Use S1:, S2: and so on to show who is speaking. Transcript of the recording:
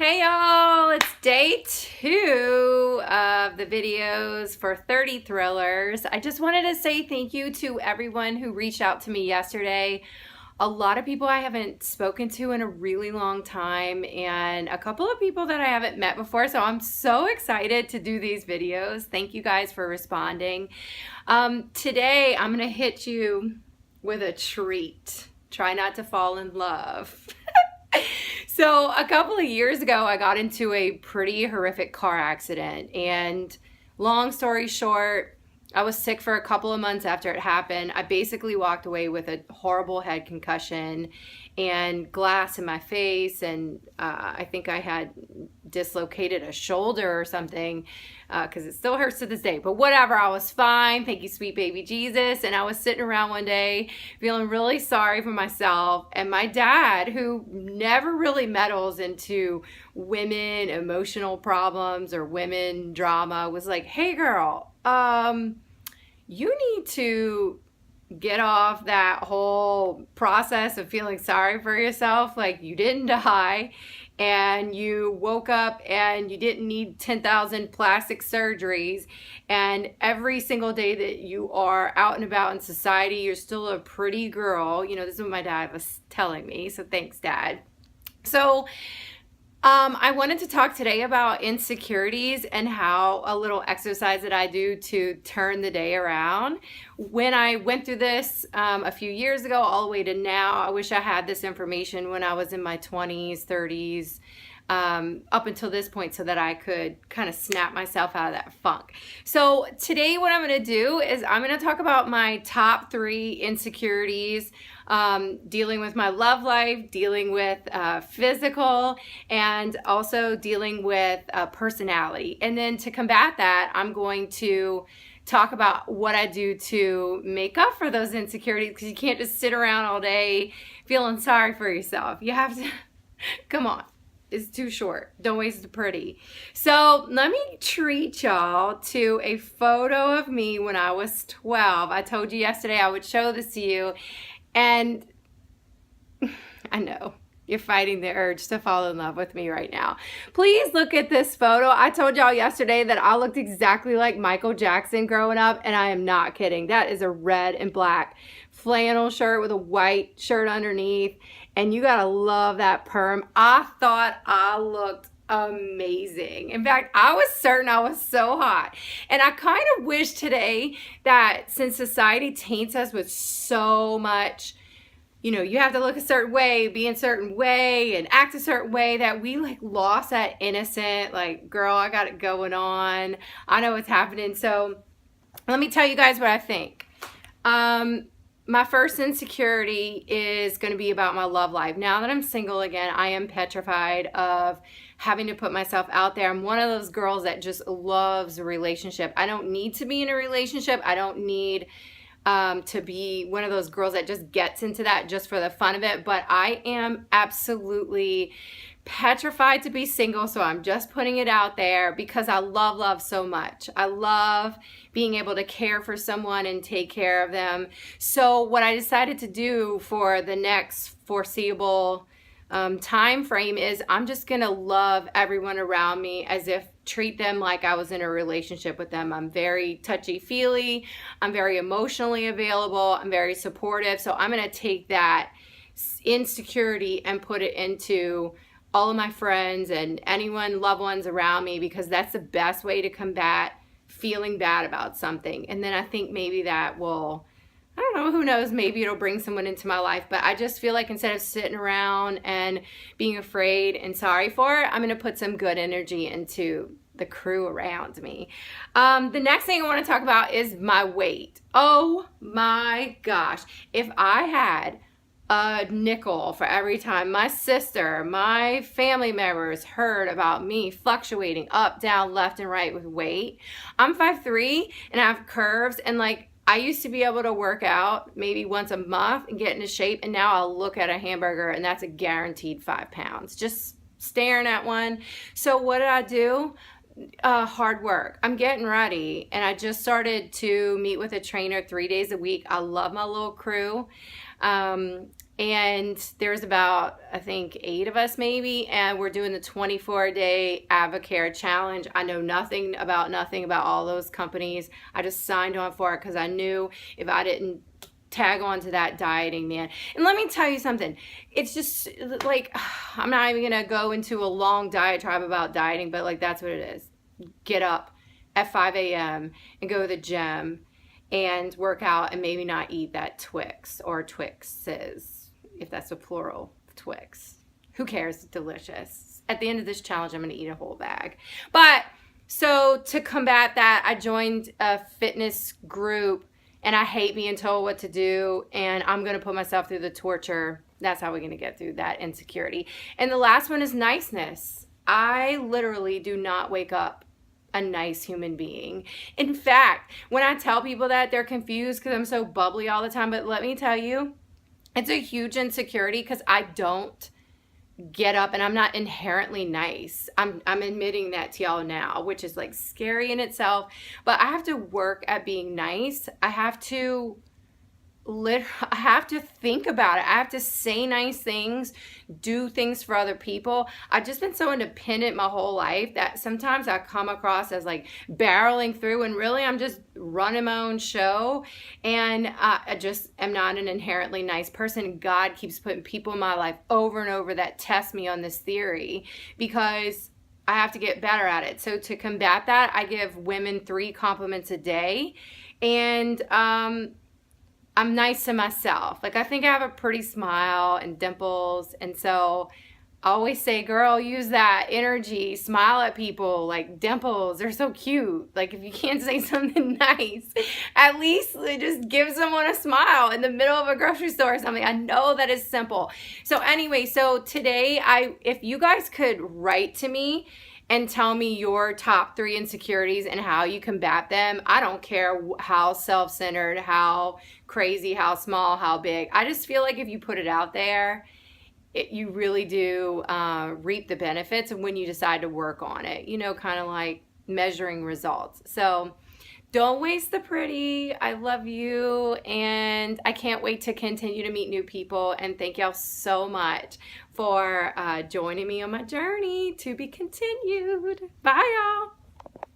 S1: Hey y'all, it's day 2 of the videos for 30 Thrillers. I just wanted to say thank you to everyone who reached out to me yesterday. A lot of people I haven't spoken to in a really long time, and a couple of people that I haven't met before, so I'm so excited to do these videos. Thank you guys for responding. Today I'm gonna hit you with a treat. Try not to fall in love. So a couple of years ago, I got into a pretty horrific car accident, and long story short, I was sick for a couple of months after it happened. I basically walked away with a horrible head concussion and glass in my face, and I think I had dislocated a shoulder or something because it still hurts to this day. But whatever, I was fine. Thank you, sweet baby Jesus. And I was sitting around one day feeling really sorry for myself. And my dad, who never really meddles into women emotional problems or women drama, was like, "Hey girl, you need to get off that whole process of feeling sorry for yourself. Like, you didn't die and you woke up and you didn't need 10,000 plastic surgeries, and every single day that you are out and about in society, you're still a pretty girl." You know, this is what my dad was telling me, so thanks, Dad. So I wanted to talk today about insecurities and how a little exercise that I do to turn the day around. When I went through this a few years ago, all the way to now, I wish I had this information when I was in my 20s, 30s, up until this point, so that I could kind of snap myself out of that funk. So today what I'm going to do is I'm going to talk about my top 3 insecurities, dealing with my love life, dealing with physical, and also dealing with personality. And then to combat that, I'm going to talk about what I do to make up for those insecurities, because you can't just sit around all day feeling sorry for yourself. You have to, come on. It's too short. Don't waste the pretty. So let me treat y'all to a photo of me when I was 12. I told you yesterday I would show this to you. And I know you're fighting the urge to fall in love with me right now. Please look at this photo. I told y'all yesterday that I looked exactly like Michael Jackson growing up, and I am not kidding. That is a red and black flannel shirt with a white shirt underneath, and you gotta love that perm. I thought I looked amazing. In fact, I was certain I was so hot. And I kind of wish today that, since society taints us with so much, you know, you have to look a certain way, be a certain way, and act a certain way, that we like lost that innocent, like, girl, I got it going on, I know what's happening. So let me tell you guys what I think. My first insecurity is going to be about my love life. Now that I'm single again, I am petrified of having to put myself out there. I'm one of those girls that just loves a relationship. I don't need to be in a relationship. I don't need to be one of those girls that just gets into that just for the fun of it. But I am absolutely petrified to be single, so I'm just putting it out there because I love love so much. I love being able to care for someone and take care of them. So what I decided to do for the next foreseeable time frame is I'm just gonna love everyone around me as if treat them like I was in a relationship with them. I'm very touchy-feely, I'm very emotionally available, I'm very supportive. So I'm gonna take that insecurity and put it into all of my friends and anyone, loved ones around me, because that's the best way to combat feeling bad about something. And then I think maybe that will, I don't know, who knows, maybe it'll bring someone into my life. But I just feel like instead of sitting around and being afraid and sorry for it, I'm going to put some good energy into the crew around me. The next thing I want to talk about is my weight. Oh my gosh. If I had a nickel for every time my sister, my family members heard about me fluctuating up, down, left, and right with weight. I'm 5'3" and I have curves, and like, I used to be able to work out maybe once a month and get into shape, and now I'll look at a hamburger and that's a guaranteed 5 pounds just staring at one. So what did I do? Hard work. I'm getting ready, and I just started to meet with a trainer 3 days a week. I love my little crew. And there's about, I think, 8 of us maybe, and we're doing the 24-day Avocare challenge. I know nothing about all those companies. I just signed on for it because I knew if I didn't tag on to that dieting, man. And let me tell you something. It's just like, I'm not even going to go into a long diatribe about dieting, but like that's what it is. Get up at 5 a.m. and go to the gym and work out and maybe not eat that Twix or Twixes, if that's a plural, Twix. Who cares? Delicious. At the end of this challenge, I'm going to eat a whole bag. But so to combat that, I joined a fitness group, and I hate being told what to do, and I'm going to put myself through the torture. That's how we're going to get through that insecurity. And the last one is niceness. I literally do not wake up a nice human being. In fact, when I tell people that, they're confused because I'm so bubbly all the time. But let me tell you, it's a huge insecurity because I don't get up and I'm not inherently nice. I'm admitting that to y'all now, which is like scary in itself. But I have to work at being nice. I have to think about it. I have to say nice things, do things for other people. I've just been so independent my whole life that sometimes I come across as like barreling through, and really I'm just running my own show, and I just am not an inherently nice person. God keeps putting people in my life over and over that test me on this theory because I have to get better at it. So to combat that, I give women 3 compliments a day, and I'm nice to myself. Like, I think I have a pretty smile and dimples. And so I always say, girl, use that energy. Smile at people. Like, dimples, they're so cute. Like, if you can't say something nice, at least just give someone a smile in the middle of a grocery store or something. I know that is simple. So anyway, so today, if you guys could write to me and tell me your top 3 insecurities and how you combat them. I don't care how self-centered, how crazy, how small, how big. I just feel like if you put it out there, you really do reap the benefits of when you decide to work on it, you know, kind of like measuring results. So don't waste the pretty. I love you, and I can't wait to continue to meet new people. And thank y'all so much for joining me on my journey to be continued. Bye, y'all.